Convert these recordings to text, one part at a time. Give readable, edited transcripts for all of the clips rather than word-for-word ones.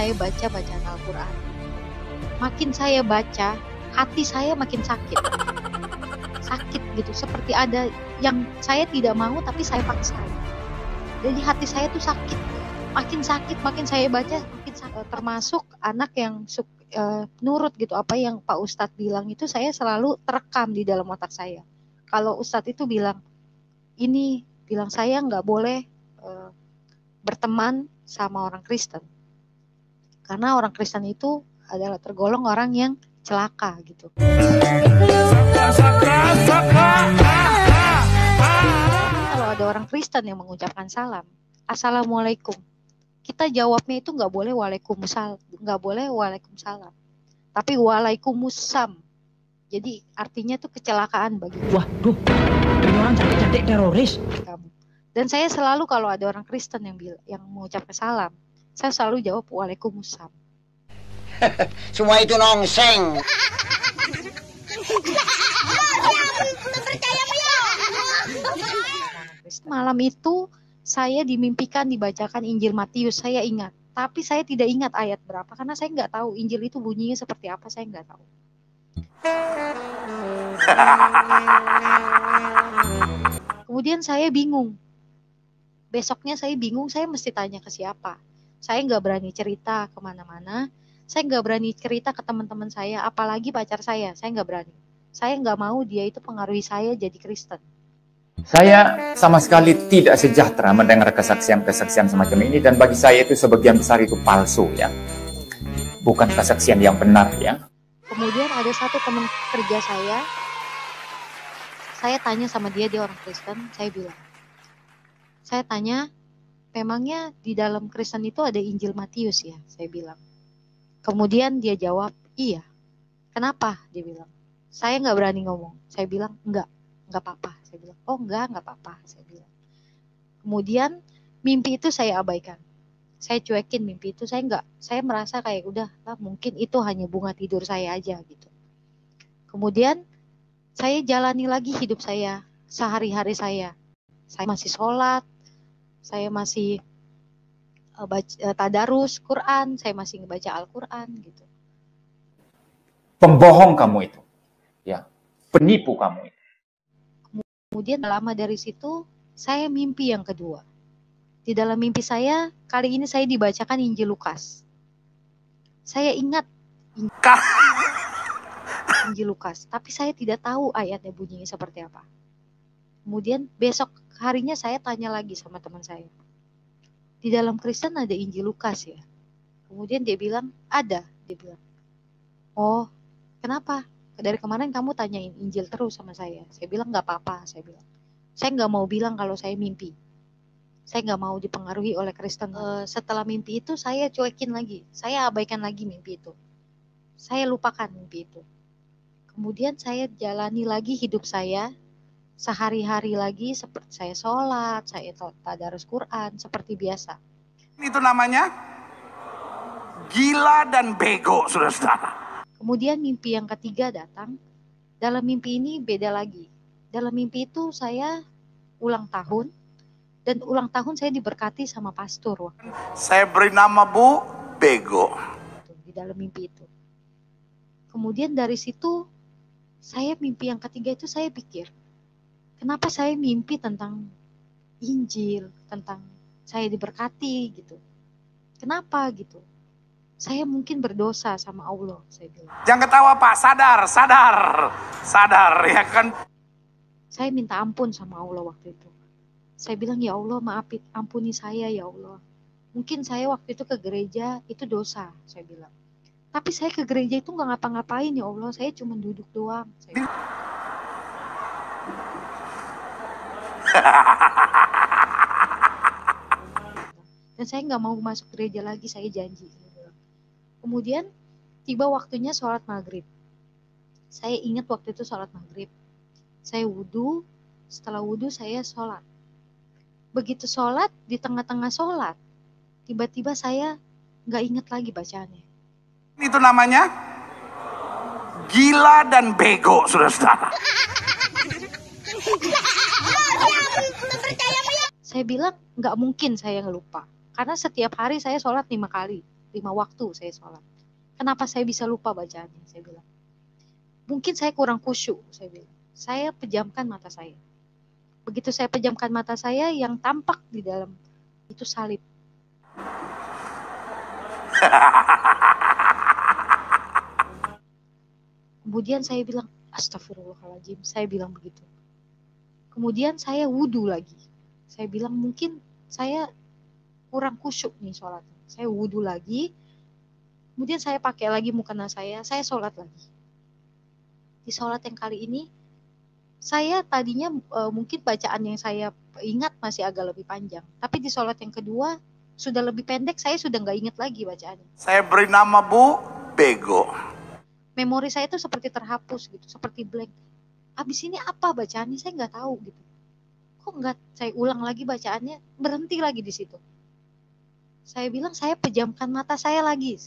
saya baca bacaan Al-Quran. Makin saya baca, hati saya makin sakit. Sakit gitu, seperti ada yang saya tidak mau tapi saya paksa. Jadi hati saya tuh sakit. Makin sakit, makin saya baca, makin sakit. Termasuk anak yang nurut gitu, apa yang Pak Ustadz bilang itu saya selalu terekam di dalam otak saya. Kalau Ustadz itu bilang, saya nggak boleh berteman sama orang Kristen. Karena orang Kristen itu adalah tergolong orang yang celaka gitu. Kalau ada orang Kristen yang mengucapkan salam, Assalamualaikum, kita jawabnya itu nggak boleh waalaikumsalam, tapi waalaikumsalam. Jadi artinya tuh kecelakaan bagi kita. Waduh, ini orang cantik-cantik teroris. Kamu. Dan saya selalu kalau ada orang Kristen yang mengucapkan salam, saya selalu jawab waalaikumsalam. Semua itu nongseng. Malam itu saya dimimpikan dibacakan Injil Matius, saya ingat. Tapi saya tidak ingat ayat berapa karena saya nggak tahu Injil itu bunyinya seperti apa, saya nggak tahu. Kemudian saya bingung. Besoknya saya bingung, saya mesti tanya ke siapa. Saya nggak berani cerita kemana-mana. Saya nggak berani cerita ke teman-teman saya, apalagi pacar saya nggak berani. Saya nggak mau dia itu pengaruhi saya jadi Kristen. Saya sama sekali tidak sejahtera mendengar kesaksian-kesaksian semacam ini, dan bagi saya itu sebagian besar itu palsu ya. Bukan kesaksian yang benar ya. Kemudian ada satu teman kerja saya tanya sama dia orang Kristen, saya tanya, memangnya di dalam Kristen itu ada Injil Matius ya? Saya bilang. Kemudian dia jawab, iya. Kenapa? Dia bilang. Saya nggak berani ngomong. Saya bilang, nggak apa-apa. Saya bilang, oh nggak apa-apa. Saya bilang. Kemudian mimpi itu saya abaikan. Saya cuekin mimpi itu. Saya merasa kayak udah lah, mungkin itu hanya bunga tidur saya aja gitu. Kemudian saya jalani lagi hidup saya, sehari-hari saya. Saya masih sholat, saya masih tadarus Quran, saya masih ngebaca Al-Quran gitu. Pembohong kamu itu, ya, penipu kamu itu. Kemudian lama dari situ saya mimpi yang kedua. Di dalam mimpi saya kali ini saya dibacakan Injil Lukas. Saya ingat Injil Lukas, tapi saya tidak tahu ayatnya bunyinya seperti apa. Kemudian besok harinya saya tanya lagi sama teman saya. Di dalam Kristen ada Injil Lukas ya? Kemudian dia bilang, ada. Dia bilang, oh kenapa? Dari kemarin kamu tanyain Injil terus sama saya. Saya bilang nggak apa-apa. Saya nggak mau bilang kalau saya mimpi. Saya nggak mau dipengaruhi oleh Kristen. Setelah mimpi itu saya cuekin lagi. Saya abaikan lagi mimpi itu. Saya lupakan mimpi itu. Kemudian saya jalani lagi hidup saya sehari-hari lagi, seperti saya sholat, saya tadarus Quran seperti biasa. Itu namanya gila dan bego, saudara-saudara. Kemudian mimpi yang ketiga datang. Dalam mimpi ini beda lagi. Dalam mimpi itu saya ulang tahun, dan ulang tahun saya diberkati sama pastor. Saya beri nama Bu Bego. Di dalam mimpi itu. Kemudian dari situ saya mimpi yang ketiga itu saya pikir, kenapa saya mimpi tentang Injil, tentang saya diberkati gitu. Kenapa gitu? Saya mungkin berdosa sama Allah, saya bilang. Jangan ketawa Pak, sadar ya kan. Saya minta ampun sama Allah waktu itu. Saya bilang, ya Allah ampuni saya ya Allah. Mungkin saya waktu itu ke gereja itu dosa, saya bilang. Tapi saya ke gereja itu nggak ngapa-ngapain ya Allah, saya cuma duduk doang. Dan saya nggak mau masuk gereja lagi, saya janji. Kemudian tiba waktunya sholat maghrib. Saya ingat waktu itu sholat maghrib. Saya wudhu, setelah wudhu saya sholat. Begitu sholat, di tengah-tengah sholat, tiba-tiba saya nggak ingat lagi bacaannya. Itu namanya gila dan bego, saudara-saudara. Saya bilang nggak mungkin saya ngelupa. Karena setiap hari saya sholat 5 kali. 5 waktu saya sholat. Kenapa saya bisa lupa bacaannya? Saya bilang, mungkin saya kurang khusyuk. Saya bilang, saya pejamkan mata saya. Begitu saya pejamkan mata saya, yang tampak di dalam itu salib. Kemudian saya bilang, astagfirullahaladzim, saya bilang begitu. Kemudian saya wudhu lagi. Saya bilang, mungkin saya kurang khusyuk nih sholatnya. Saya wudhu lagi. Kemudian saya pakai lagi mukena saya sholat lagi. Di sholat yang kali ini, saya tadinya mungkin bacaan yang saya ingat masih agak lebih panjang. Tapi di sholat yang kedua, sudah lebih pendek, saya sudah nggak ingat lagi bacaannya. Saya beri nama Bu, bego. Memori saya itu seperti terhapus gitu, seperti blank. Abis ini apa bacaannya, saya nggak tahu gitu. Kok nggak saya ulang lagi bacaannya, berhenti lagi di situ. Saya bilang, saya pejamkan mata saya lagi.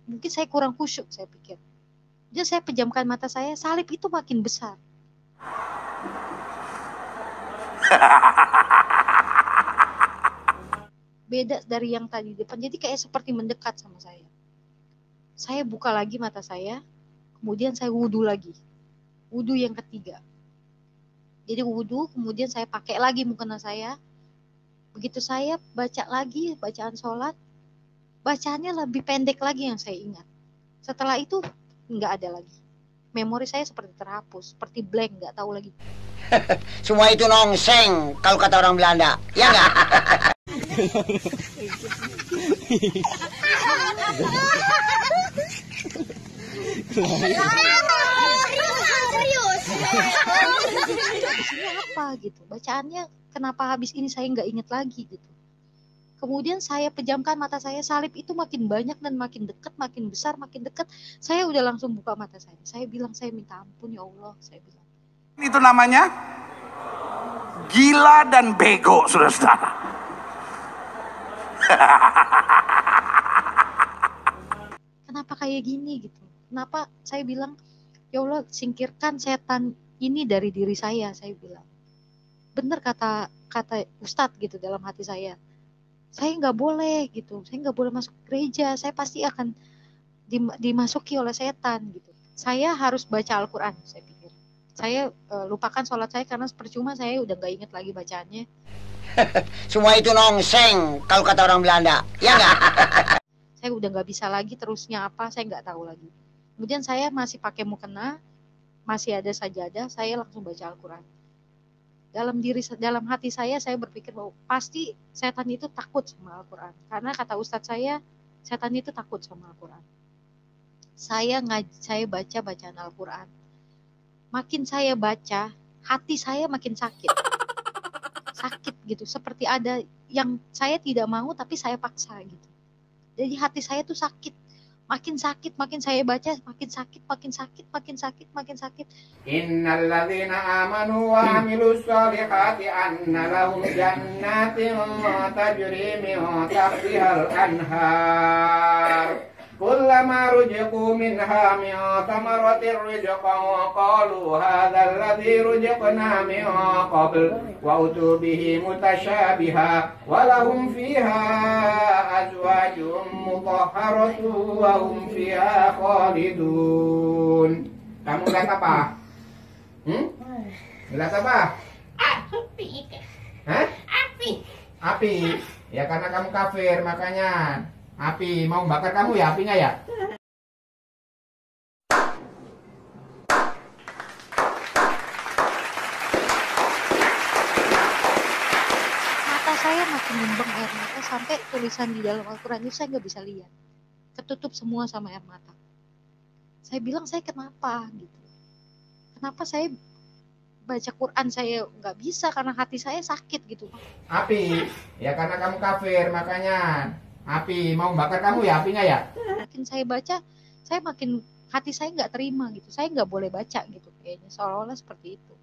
Mungkin saya kurang khusyuk, saya pikir. Jadi saya pejamkan mata saya, salib itu makin besar. Beda dari yang tadi di depan, jadi kayak seperti mendekat sama saya. Saya buka lagi mata saya, kemudian saya wudhu lagi. Wudhu yang ketiga. Jadi wudhu, kemudian saya pakai lagi mukena saya. Begitu saya baca lagi, bacaan sholat, bacaannya lebih pendek lagi yang saya ingat. Setelah itu, nggak ada lagi. Memori saya seperti terhapus, seperti blank, nggak tahu lagi. Semua itu nongseng kalau kata orang Belanda, ya nggak? Ini apa gitu? Bacaannya kenapa habis ini saya nggak ingat lagi gitu? Kemudian saya pejamkan mata saya, salib itu makin banyak dan makin dekat, makin besar, makin dekat. Saya udah langsung buka mata saya. Saya bilang, saya minta ampun ya Allah. Saya bilang. Itu namanya gila dan bego, saudara-saudara. Kenapa kayak gini gitu? Kenapa saya bilang, ya Allah singkirkan setan ini dari diri saya bilang. Benar kata Ustadz gitu dalam hati saya. Saya nggak boleh gitu, saya nggak boleh masuk gereja, saya pasti akan dimasuki oleh setan gitu. Saya harus baca Al-Quran, saya pikir. Saya lupakan sholat saya karena percuma, saya udah nggak ingat lagi bacaannya. Semua itu nongseng kalau kata orang Belanda, ya nggak? Saya udah nggak bisa lagi, terusnya apa saya nggak tahu lagi. Kemudian saya masih pakai mukena, masih ada sajadah, saya langsung baca Al-Quran. Dalam hati saya berpikir bahwa pasti setan itu takut sama Al-Quran. Karena kata Ustadz saya, setan itu takut sama Al-Quran. Saya baca bacaan Al-Quran. Makin saya baca, hati saya makin sakit. Sakit gitu, seperti ada yang saya tidak mau tapi saya paksa gitu. Jadi hati saya tuh sakit. Makin sakit, makin saya baca, makin sakit, makin sakit, makin sakit, makin sakit. Innal ladzina amanu wa amilus solihati anna lahum jannatin tajri min tahtihal anhar. Kullama ruziqu minha min thamaratir rizqan qalu hadzal ladzi ruziqna min qabl wa utu bihi mutasyabiha wa lahum fiha azwajun mutahharatun wa hum fiha khalidun. Kamu lihat apa? Lihat apa? Api. Hah? Api. Ya karena kamu kafir makanya. Api, mau bakar kamu ya apinya ya? Mata saya makin ngembang air mata sampai tulisan di dalam Al-Quran itu saya nggak bisa lihat. Ketutup semua sama air mata. Saya bilang, saya kenapa gitu? Kenapa saya baca Quran saya nggak bisa karena hati saya sakit gitu. Api, ya karena kamu kafir makanya. Api, mau bakar kamu ya apinya ya? Makin saya baca, saya makin hati saya nggak terima gitu. Saya nggak boleh baca gitu kayaknya, seolah-olah seperti itu.